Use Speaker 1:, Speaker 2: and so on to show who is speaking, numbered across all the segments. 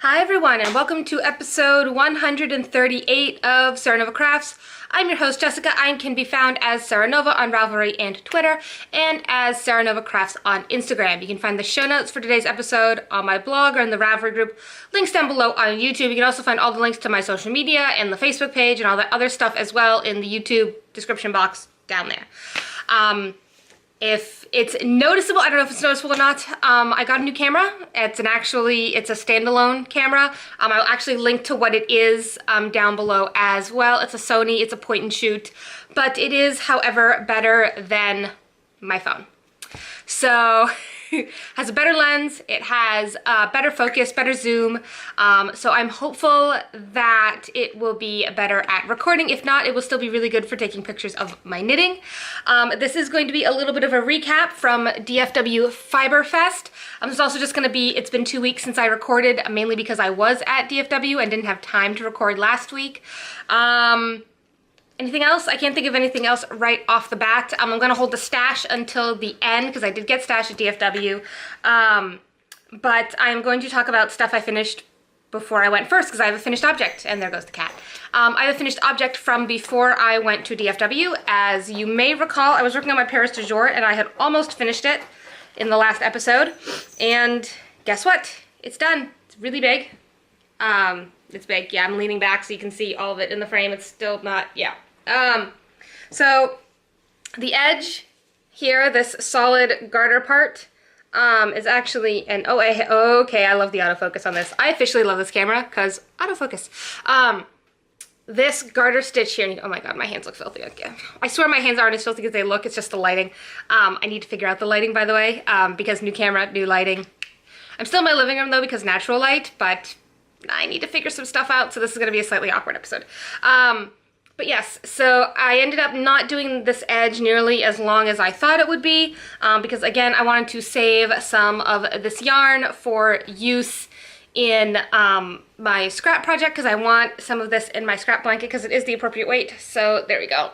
Speaker 1: Hi everyone, and welcome to episode 138 of Serenova Crafts. I'm your host Jessica. I can be found as Serenova on Ravelry and Twitter, and as Serenova Crafts on Instagram. You can find the show notes for today's episode on my blog or in the Ravelry group. Links down below on YouTube. You can also find all the links to my social media and the Facebook page and all that other stuff as well in the YouTube description box down there. If it's noticeable, I don't know if it's noticeable or not, I got a new camera. It's a standalone camera. I'll actually link to what it is down below as well. It's a Sony, it's a point and shoot, but it is, however, better than my phone. So, has a better lens, it has better focus, better zoom, so I'm hopeful that it will be better at recording. If not, it will still be really good for taking pictures of my knitting. This is going to be a little bit of a recap from DFW Fiber Fest. It's also just going to be, it's been 2 weeks since I recorded, mainly because I was at DFW and didn't have time to record last week. Anything else? I can't think of anything else right off the bat. I'm going to hold the stash until the end because I did get stash at DFW. But I'm going to talk about stuff I finished before I went first because I have a finished object. And there goes the cat. I have a finished object from before I went to DFW. As you may recall, I was working on my Paris Toujours and I had almost finished it in the last episode. And guess what? It's done. It's really big. It's big. Yeah, I'm leaning back so you can see all of it in the frame. It's still not, yeah. So the edge here, this solid garter part, is actually an, okay, I love the autofocus on this. I officially love this camera because autofocus. This garter stitch here, oh my god, my hands look filthy again. I swear my hands aren't as filthy as they look, it's just the lighting. I need to figure out the lighting, by the way, because new camera, new lighting. I'm still in my living room though because natural light, but I need to figure some stuff out, so this is going to be a slightly awkward episode. But yes, so I ended up not doing this edge nearly as long as I thought it would be, because again, I wanted to save some of this yarn for use in my scrap project, because I want some of this in my scrap blanket, because it is the appropriate weight, so there we go.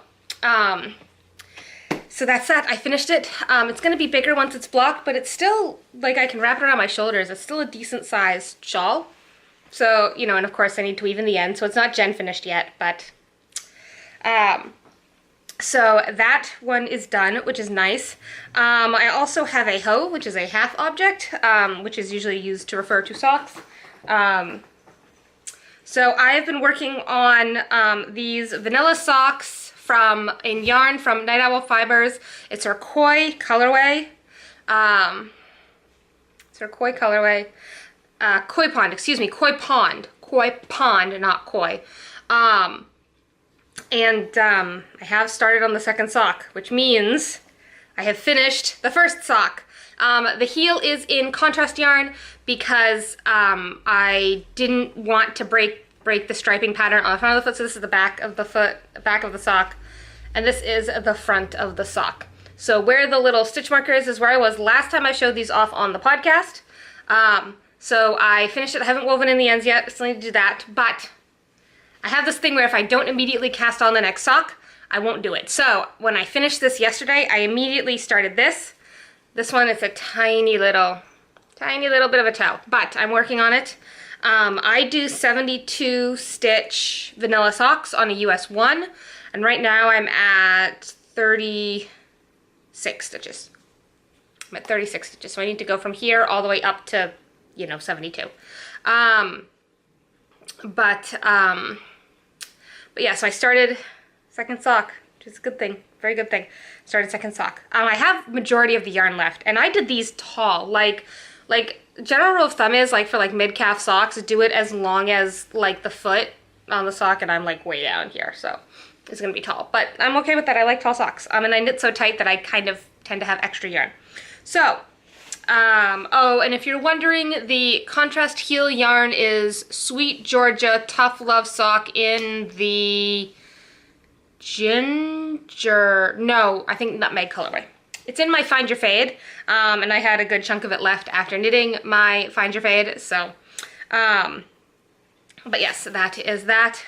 Speaker 1: So that's that, I finished it. It's going to be bigger once it's blocked, but it's still, like, I can wrap it around my shoulders. It's still a decent sized shawl. So, you know, and of course I need to weave in the end, so it's not gen finished yet, but... so that one is done, which is nice. I also have a hoe, which is a half object, which is usually used to refer to socks. So I have been working on these vanilla socks in yarn from Nightowl Fibers. It's her Koi colorway. Koi Pond, excuse me, Koi Pond. Koi Pond, not Koi. And I have started on the second sock, which means I have finished the first sock. The heel is in contrast yarn because I didn't want to break the striping pattern on the front of the foot. So this is the back of the foot, back of the sock, and this is the front of the sock. So where the little stitch marker is where I was last time I showed these off on the podcast. So I finished it. I haven't woven in the ends yet. I still need to do that, but I have this thing where if I don't immediately cast on the next sock, I won't do it. So when I finished this yesterday, I immediately started this. This one is a tiny little bit of a toe, but I'm working on it. I do 72 stitch vanilla socks on a US 1, and right now I'm at 36 stitches. I'm at 36 stitches, so I need to go from here all the way up to, you know, 72. But yeah, so I started second sock, which is a good thing, very good thing. Started second sock. I have majority of the yarn left, and I did these tall. Like general rule of thumb is, like, for like mid-calf socks, do it as long as like the foot on the sock, and I'm like way down here, so it's gonna be tall. But I'm okay with that. I like tall socks. And I knit so tight that I kind of tend to have extra yarn. So. Oh, and if you're wondering, the contrast heel yarn is Sweet Georgia Tough Love Sock in the ginger, no, I think nutmeg colorway. It's in my Find Your Fade, and I had a good chunk of it left after knitting my Find Your Fade, so, but yes, that is that.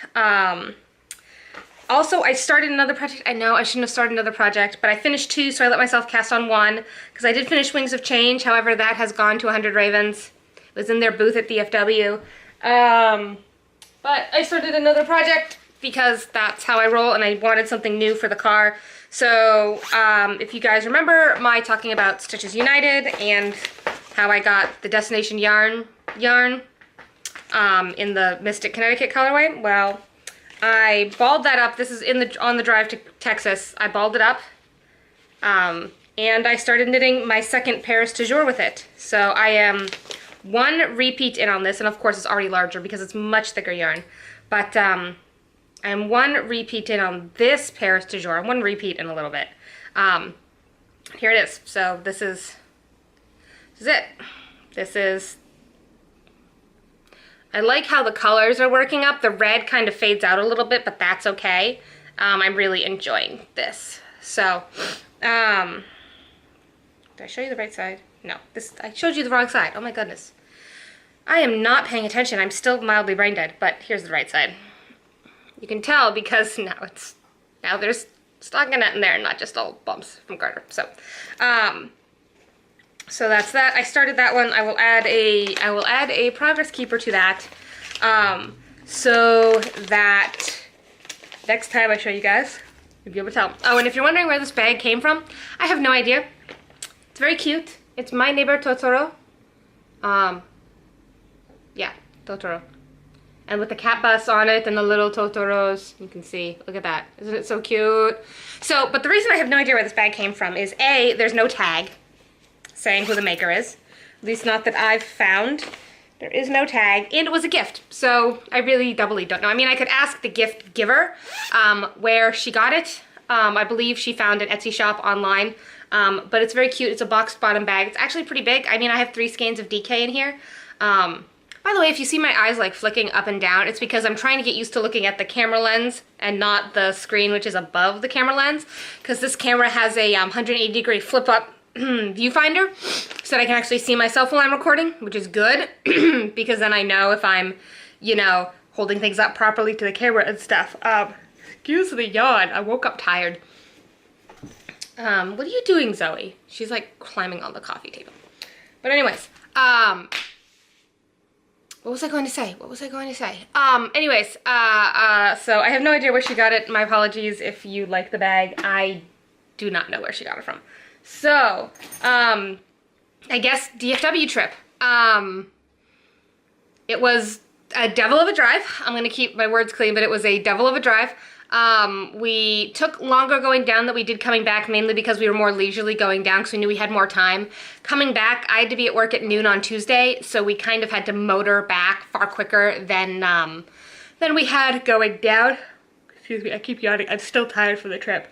Speaker 1: Also, I started another project. I know I shouldn't have started another project, but I finished 2, so I let myself cast on 1, because I did finish Wings of Change. However, that has gone to 100 Ravens. It was in their booth at DFW. But I started another project because that's how I roll, and I wanted something new for the car. So if you guys remember my talking about Stitches United and how I got the Destination yarn in the Mystic Connecticut colorway, well, I balled that up. This is on the drive to Texas. I balled it up, and I started knitting my second Paris Toujours with it. So I am one repeat in on this, and of course it's already larger because it's much thicker yarn. But I'm one repeat in on this Paris Toujours. I'm one repeat in a little bit. Here it is. So this is it. This is. I like how the colors are working up. The red kind of fades out a little bit, but that's okay. I'm really enjoying this. So, did I show you the right side? No, I showed you the wrong side. Oh my goodness. I am not paying attention. I'm still mildly brain dead, but here's the right side. You can tell because now there's stockinette in there and not just all bumps from garter. So, so that's that. I started that one. I will add a progress keeper to that, so that next time I show you guys, you'll be able to tell. Oh, and if you're wondering where this bag came from, I have no idea. It's very cute. It's my neighbor Totoro. Yeah, Totoro. And with the cat bus on it and the little Totoros, you can see, look at that. Isn't it so cute? So, but the reason I have no idea where this bag came from is A, there's no tag saying who the maker is. At least not that I've found. There is no tag, and it was a gift. So I really doubly don't know. I mean, I could ask the gift giver where she got it. I believe she found an Etsy shop online, but it's very cute. It's a boxed bottom bag. It's actually pretty big. I mean, I have 3 skeins of DK in here. By the way, if you see my eyes like flicking up and down, it's because I'm trying to get used to looking at the camera lens and not the screen, which is above the camera lens, because this camera has a 180-degree flip-up viewfinder, so that I can actually see myself while I'm recording, which is good, because then I know if I'm, you know, holding things up properly to the camera and stuff. Excuse the yawn. I woke up tired. What are you doing, Zoe? She's like climbing on the coffee table. But anyways, what was I going to say? Anyways, so I have no idea where she got it. My apologies if you like the bag. I do not know where she got it from. So, I guess DFW trip. It was a devil of a drive. I'm going to keep my words clean, but it was a devil of a drive. We took longer going down than we did coming back, mainly because we were more leisurely going down because we knew we had more time. Coming back, I had to be at work at noon on Tuesday, so we kind of had to motor back far quicker than we had going down. Excuse me, I keep yawning. I'm still tired from the trip.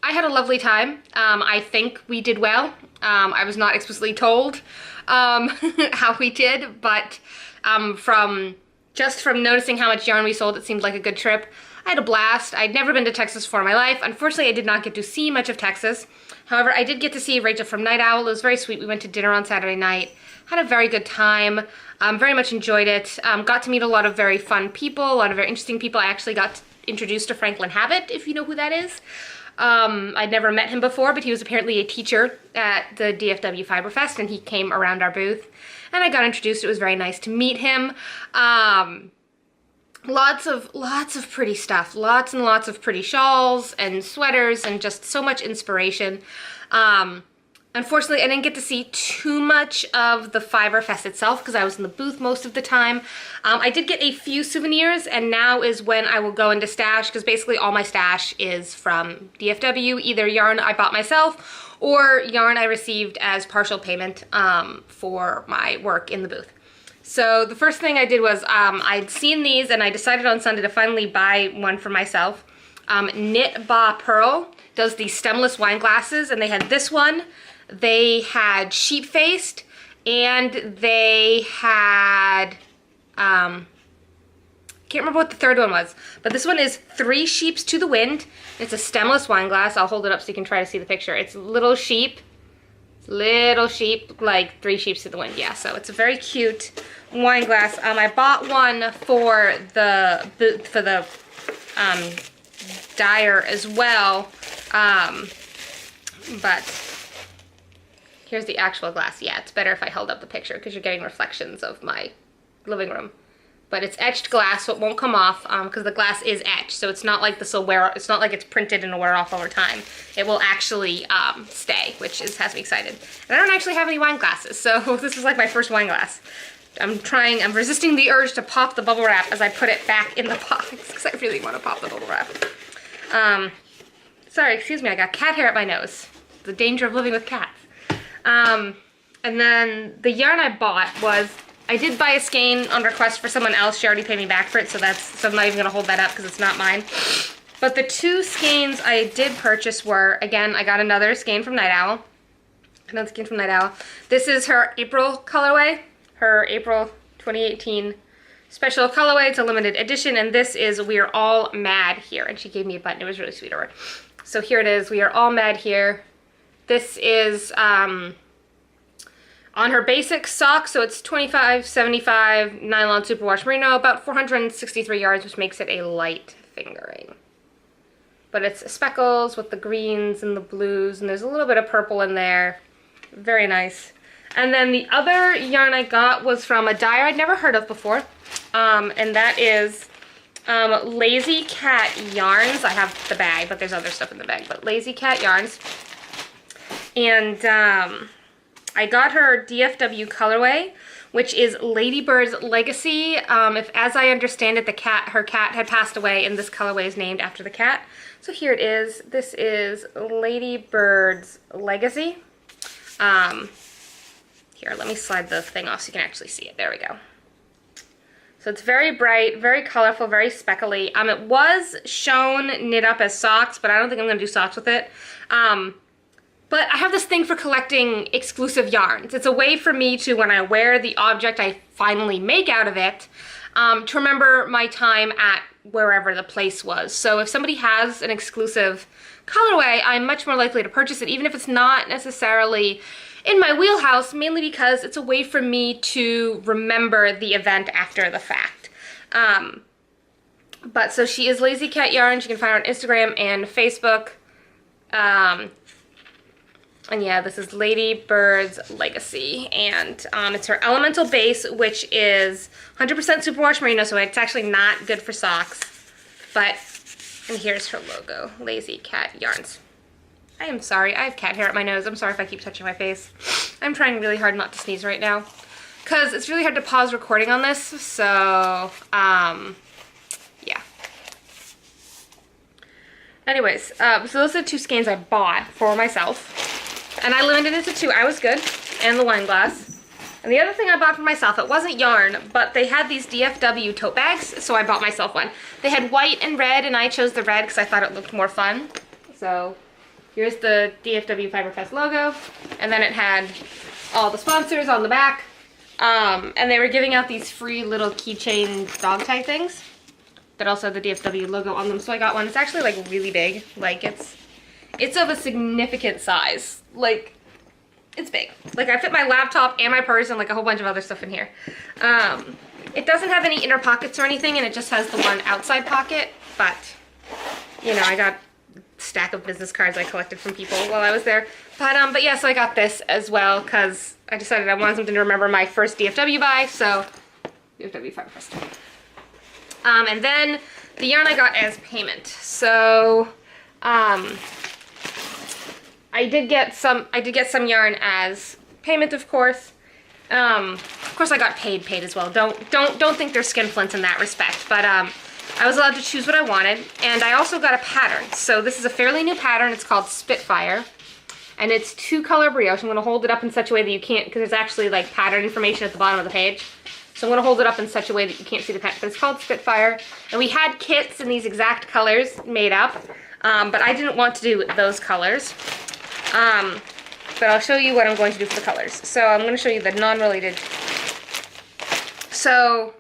Speaker 1: I had a lovely time. I think we did well. I was not explicitly told how we did, but from noticing how much yarn we sold, it seemed like a good trip. I had a blast. I'd never been to Texas before in my life. Unfortunately, I did not get to see much of Texas. However, I did get to see Rachel from Nightowl. It was very sweet. We went to dinner on Saturday night. Had a very good time. Very much enjoyed it. Got to meet a lot of very fun people, a lot of very interesting people. I actually got introduced to Franklin Habit, if you know who that is. I'd never met him before, but he was apparently a teacher at the DFW Fiber Fest, and he came around our booth, and I got introduced. It was very nice to meet him. Lots of pretty stuff. Lots and lots of pretty shawls and sweaters and just so much inspiration. Unfortunately, I didn't get to see too much of the Fiber Fest itself because I was in the booth most of the time. I did get a few souvenirs, and now is when I will go into stash, because basically all my stash is from DFW, either yarn I bought myself or yarn I received as partial payment for my work in the booth. So the first thing I did was I'd seen these, and I decided on Sunday to finally buy one for myself. Knit Ba Pearl does the stemless wine glasses, and they had this one. They had sheep-faced, and they had, can't remember what the third one was, but this one is 3 sheeps to the wind. It's a stemless wine glass. I'll hold it up so you can try to see the picture. It's little sheep, like 3 sheeps to the wind. Yeah, so it's a very cute wine glass. I bought one for the dyer as well, but here's the actual glass. Yeah, it's better if I held up the picture because you're getting reflections of my living room. But it's etched glass, so it won't come off because the glass is etched. So it's not like this will wear. It's not like it's printed and will wear off over time. It will actually stay, which has me excited. And I don't actually have any wine glasses, so this is like my first wine glass. I'm resisting the urge to pop the bubble wrap as I put it back in the box because I really want to pop the bubble wrap. Sorry, excuse me, I got cat hair at my nose. The danger of living with cats. And then the yarn I bought was, I did buy a skein on request for someone else. She already paid me back for it, so I'm not even gonna hold that up because it's not mine. But the 2 skeins I did purchase were, again, I got another skein from Nightowl. Another skein from Nightowl. This is her April colorway, her April 2018 special colorway. It's a limited edition, and this is We're All Mad Here. And she gave me a button. It was really sweet of her. So here it is, We Are All Mad Here. This is on her basic sock, so it's 25/75 nylon superwash merino, about 463 yards, which makes it a light fingering. But it's speckles with the greens and the blues, and there's a little bit of purple in there. Very nice. And then the other yarn I got was from a dyer I'd never heard of before, and that is Lazy Cat Yarns. I have the bag, but there's other stuff in the bag, but Lazy Cat Yarns. And I got her DFW colorway, which is Ladybirds Legacy. As I understand it, her cat had passed away, and this colorway is named after the cat. So here it is. This is Ladybirds Legacy. Here, let me slide the thing off so you can actually see it. There we go. So it's very bright, very colorful, very speckly. It was shown knit up as socks, but I don't think I'm going to do socks with it. But I have this thing for collecting exclusive yarns. It's a way for me to, when I wear the object I finally make out of it, to remember my time at wherever the place was. So if somebody has an exclusive colorway, I'm much more likely to purchase it, even if it's not necessarily in my wheelhouse, mainly because it's a way for me to remember the event after the fact. But so she is Lazy Cat Yarns. You can find her on Instagram and Facebook. And yeah, this is Ladybirds Legacy, and it's her elemental base, which is 100% superwash merino, so it's actually not good for socks. But, and here's her logo, Lazy Cat Yarns. I am sorry, I have cat hair at my nose. I'm sorry if I keep touching my face. I'm trying really hard not to sneeze right now, because it's really hard to pause recording on this, so, yeah. Anyways, so those are the 2 skeins I bought for myself. And I limited it to 2. I was good. And the wine glass. And the other thing I bought for myself, it wasn't yarn, but they had these DFW tote bags, so I bought myself one. They had white and red, and I chose the red because I thought it looked more fun. So here's the DFW Fiberfest logo. And then it had all the sponsors on the back. And they were giving out these free little keychain dog tag things that also had the DFW logo on them. So I got one. It's actually like really big. Like it's of a significant size. Like, it's big. Like, I fit my laptop and my purse and like a whole bunch of other stuff in here. It doesn't have any inner pockets or anything, and it just has the one outside pocket, but, you know, I got a stack of business cards I collected from people while I was there. But yeah, so I got this as well, because I decided I wanted something to remember my first DFW buy, so DFW Fiberfest. And then the yarn I got as payment. So, I did get some yarn as payment, of course. Of course I got paid as well. Don't think there's skinflints in that respect, but I was allowed to choose what I wanted, and I also got a pattern. So this is a fairly new pattern. It's called Spitfire, and it's 2-color brioche. I'm going to hold it up in such a way that you can't, because there's actually like pattern information at the bottom of the page. So I'm going to hold it up in such a way that you can't see the pattern, but it's called Spitfire. And we had kits in these exact colors made up, but I didn't want to do those colors. But I'll show you what I'm going to do for the colors. So I'm going to show you the non-related. So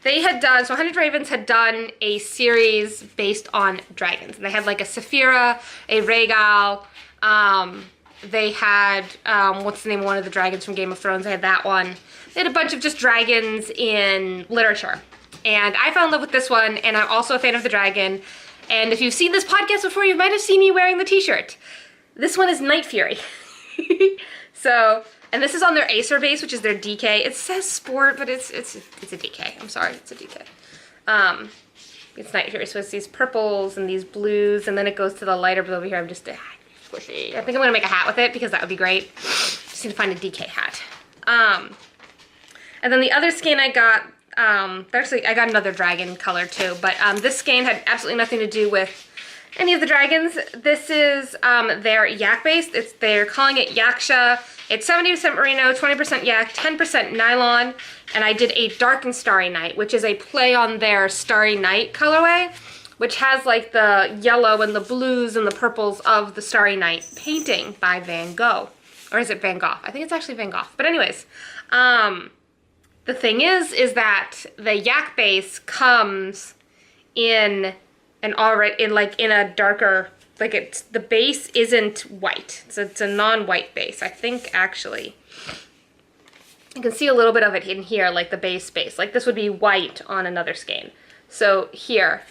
Speaker 1: they had done, so 100 Ravens had done a series based on dragons. And they had like a Saphira, a Rhaegal, they had, what's the name of one of the dragons from Game of Thrones? They had that one. They had a bunch of just dragons in literature. And I fell in love with this one, and I'm also a fan of the dragon. And if you've seen this podcast before, you might have seen me wearing the t-shirt. This one is Night Fury. So, and this is on their Acer base, which is their DK. It says Sport, but it's a DK. I'm sorry, it's a DK. It's night here, so it's these purples and these blues, and then it goes to the lighter blue over here. I'm just squishy. I think I'm gonna make a hat with it because that would be great. Just need to find a DK hat. And then the other skein I got, actually I got another dragon color too, but this skein had absolutely nothing to do with any of the dragons. This is their yak base. They're calling it Yaksha. It's 70% merino, 20% yak, 10% nylon, and I did a dark and starry night, which is a play on their starry night colorway, which has like the yellow and the blues and the purples of the Starry Night painting by Van Gogh. Or is it Van Gogh? I think it's actually Van Gogh. But anyways, the thing is that the yak base comes in an in a darker, like it's, the base isn't white. So it's a non-white base. I think actually, you can see a little bit of it in here, like the base. Like this would be white on another skein. So here,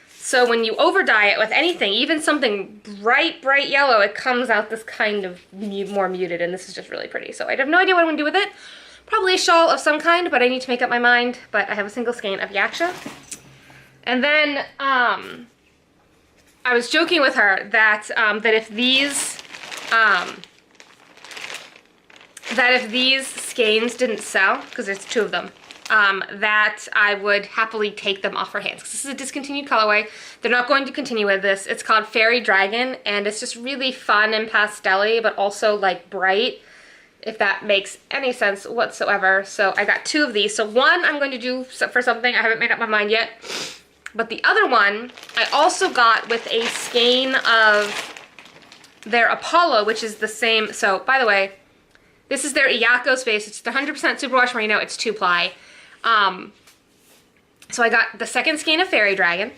Speaker 1: so when you over dye it with anything, even something bright yellow, it comes out this kind of more muted, and this is just really pretty. So I have no idea what I'm gonna do with it. Probably a shawl of some kind, but I need to make up my mind. But I have a single skein of Yaksha. And then I was joking with her that if these skeins didn't sell, because there's 2 of them, that I would happily take them off her hands. This is a discontinued colorway. They're not going to continue with this. It's called Fairy Dragon, and it's just really fun and pastel-y, but also like bright, if that makes any sense whatsoever. So I got 2 of these. So one I'm going to do for something. I haven't made up my mind yet. But the other one I also got with a skein of their Apollo, which is the same. So by the way, this is their Yakko Space. It's the 100% superwash merino. It's 2-ply. So I got the second skein of Fairy Dragon.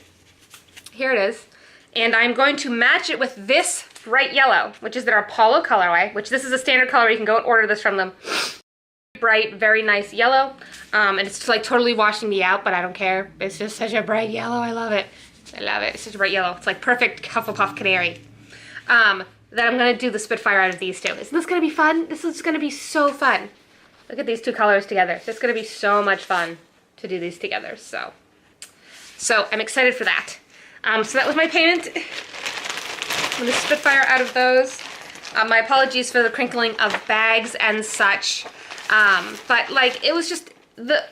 Speaker 1: Here it is. And I'm going to match it with this bright yellow, which is their Apollo colorway, which this is a standard color. You can go and order this from them. Bright, very nice yellow. And it's just like totally washing me out, but I don't care. It's just such a bright yellow. I love it. I love it. It's such a bright yellow. It's like perfect Hufflepuff canary. Then I'm gonna do the Spitfire out of these 2. Isn't this gonna be fun? This is gonna be so fun. Look at these 2 colors together. It's gonna be so much fun to do these together. So I'm excited for that. So that was my payment. I'm gonna Spitfire out of those. My apologies for the crinkling of bags and such. But like, it was just, the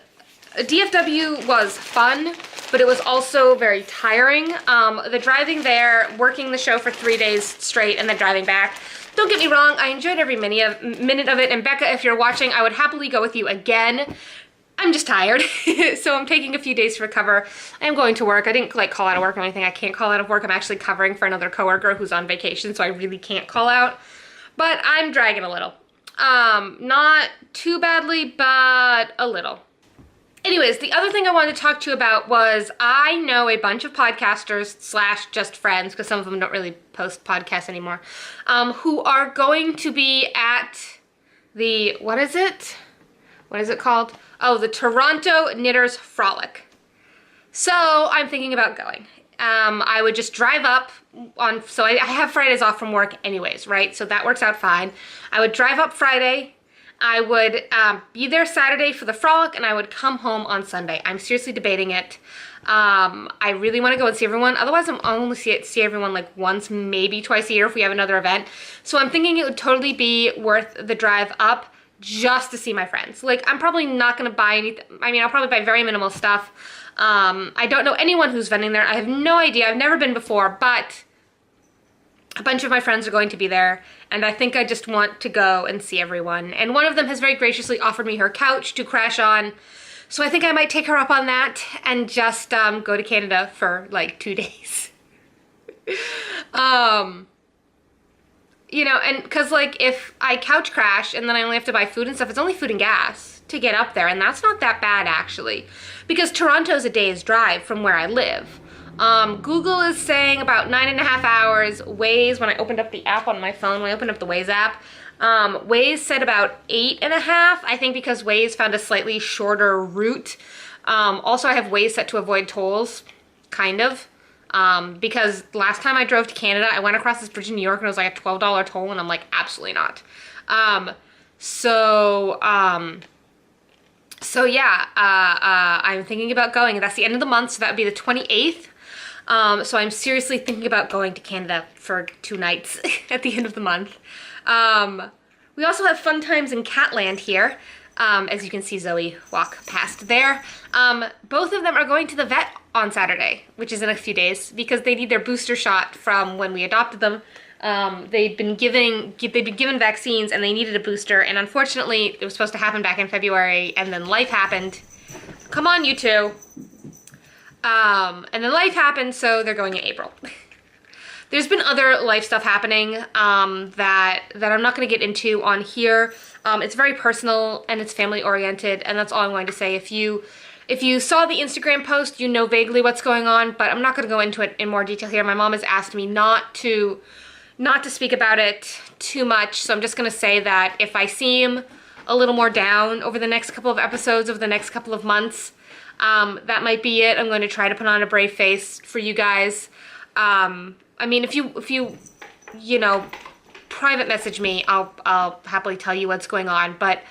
Speaker 1: DFW was fun, but it was also very tiring. The driving there, working the show for 3 days straight and then driving back. Don't get me wrong, I enjoyed every minute of it, and Becca, if you're watching, I would happily go with you again. I'm just tired, so I'm taking a few days to recover. I am going to work. I didn't like call out of work or anything. I can't call out of work. I'm actually covering for another coworker who's on vacation, so I really can't call out. But I'm dragging a little. Not too badly, but a little. Anyways, the other thing I wanted to talk to you about was I know a bunch of podcasters / just friends, because some of them don't really post podcasts anymore, who are going to be at the, what is it? What is it called? Oh, the Toronto Knitters Frolic. So I'm thinking about going. I would just drive up on, so I have Fridays off from work anyways, right? So that works out fine. I would drive up Friday. I would be there Saturday for the frolic, and I would come home on Sunday. I'm seriously debating it. I really want to go and see everyone. Otherwise, I'm only see everyone like once, maybe twice a year if we have another event. So I'm thinking it would totally be worth the drive up just to see my friends. Like, I'm probably not going to buy anything. I mean, I'll probably buy very minimal stuff. I don't know anyone who's vending there. I have no idea. I've never been before, but a bunch of my friends are going to be there, and I think I just want to go and see everyone. And one of them has very graciously offered me her couch to crash on, so I think I might take her up on that and just go to Canada for like 2 days. You know, and because like if I couch crash and then I only have to buy food and stuff, it's only food and gas to get up there, and that's not that bad actually, because Toronto's a day's drive from where I live. Google is saying about 9.5 hours. Waze, when I opened up the app on my phone, when I opened up the Waze app, Waze said about 8.5, I think, because Waze found a slightly shorter route. Also, I have Waze set to avoid tolls, kind of, because last time I drove to Canada, I went across this bridge in New York and it was like a $12 toll, and I'm like, absolutely not. So yeah, I'm thinking about going. That's the end of the month, so that would be the 28th. So I'm seriously thinking about going to Canada for 2 nights at the end of the month. We also have fun times in Catland here. As you can see Zoe walk past there. Both of them are going to the vet on Saturday, which is in a few days, because they need their booster shot from when we adopted them. They'd been given vaccines and they needed a booster, and unfortunately it was supposed to happen back in February, and then life happened. Come on, you two. And then life happened, so they're going in April. There's been other life stuff happening that I'm not going to get into on here. It's very personal and it's family oriented, and that's all I'm going to say. If you saw the Instagram post, you know vaguely what's going on, but I'm not going to go into it in more detail here. My mom has asked me not to speak about it too much, so I'm just going to say that if I seem a little more down over the next couple of episodes, over the next couple of months, that might be it. I'm going to try to put on a brave face for you guys. I mean, if you private message me, I'll happily tell you what's going on, but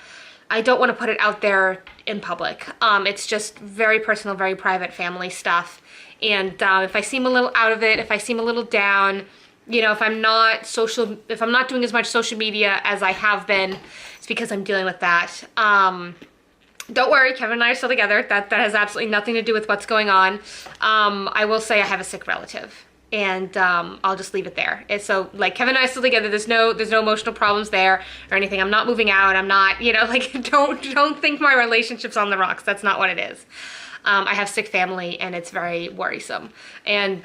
Speaker 1: I don't want to put it out there in public. It's just very personal, very private family stuff. And if I seem a little out of it, if I seem a little down, if I'm not doing as much social media as I have been, it's because I'm dealing with that. Don't worry, Kevin and I are still together. That has absolutely nothing to do with what's going on. I will say I have a sick relative. And I'll just leave it there. And so, like, Kevin and I are still together. There's no emotional problems there or anything. I'm not moving out. I'm not, don't think my relationship's on the rocks. That's not what it is. I have sick family, and it's very worrisome. And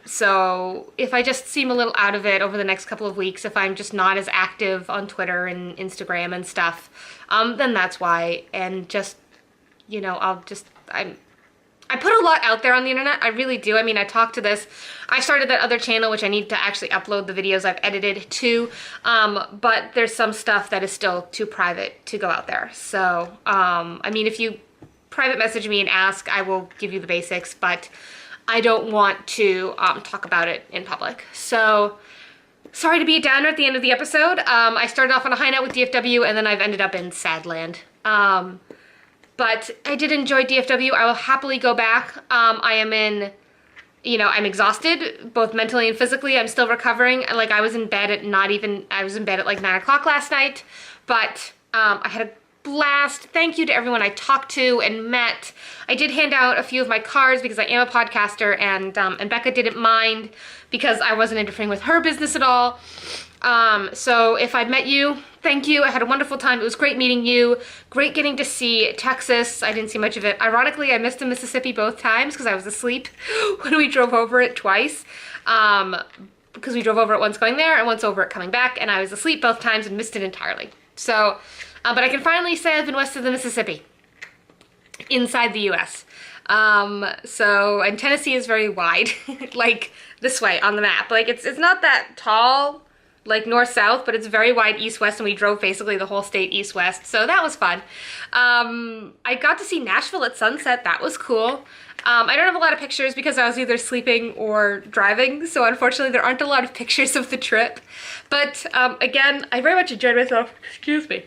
Speaker 1: so if I just seem a little out of it over the next couple of weeks, if I'm just not as active on Twitter and Instagram and stuff, then that's why. And just, I put a lot out there on the internet. I really do. I mean, I started that other channel, which I need to actually upload the videos I've edited to, but there's some stuff that is still too private to go out there. So, I mean, if you private message me and ask, I will give you the basics, but I don't want to talk about it in public. So, sorry to be a downer at the end of the episode. I started off on a high note with DFW, and then I've ended up in sad land. But I did enjoy DFW. I will happily go back. I'm exhausted, both mentally and physically. I'm still recovering. Like, I was in bed at like 9 o'clock last night, but I had a blast. Thank you to everyone I talked to and met. I did hand out a few of my cards because I am a podcaster, and Becca didn't mind because I wasn't interfering with her business at all. So if I've met you, thank you. I had a wonderful time. It was great meeting you. Great getting to see Texas. I didn't see much of it. Ironically, I missed Mississippi both times because I was asleep when we drove over it twice. Because we drove over it once going there and once over it coming back, and I was asleep both times and missed it entirely. So, but I can finally say I've been west of the Mississippi, inside the U.S. And Tennessee is very wide, like this way on the map. Like, it's not that tall, like north-south, but it's very wide east-west, and we drove basically the whole state east-west, so that was fun. I got to see Nashville at sunset. That was cool. I don't have a lot of pictures because I was either sleeping or driving, so unfortunately there aren't a lot of pictures of the trip. But again, I very much enjoyed myself. Excuse me.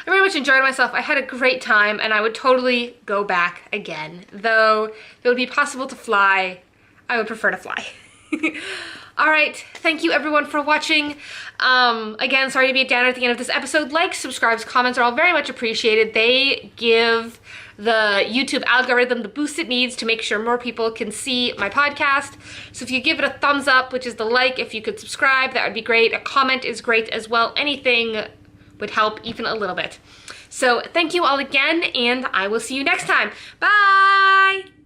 Speaker 1: I very much enjoyed myself. I had a great time, and I would totally go back again. Though if it would be possible to fly, I would prefer to fly. Alright, thank you everyone for watching. Again, sorry to be a downer at the end of this episode. Likes, subscribes, comments are all very much appreciated. They give the YouTube algorithm the boost it needs to make sure more people can see my podcast. So if you give it a thumbs up, which is the like, if you could subscribe, that would be great. A comment is great as well. Anything would help even a little bit. So thank you all again, and I will see you next time. Bye!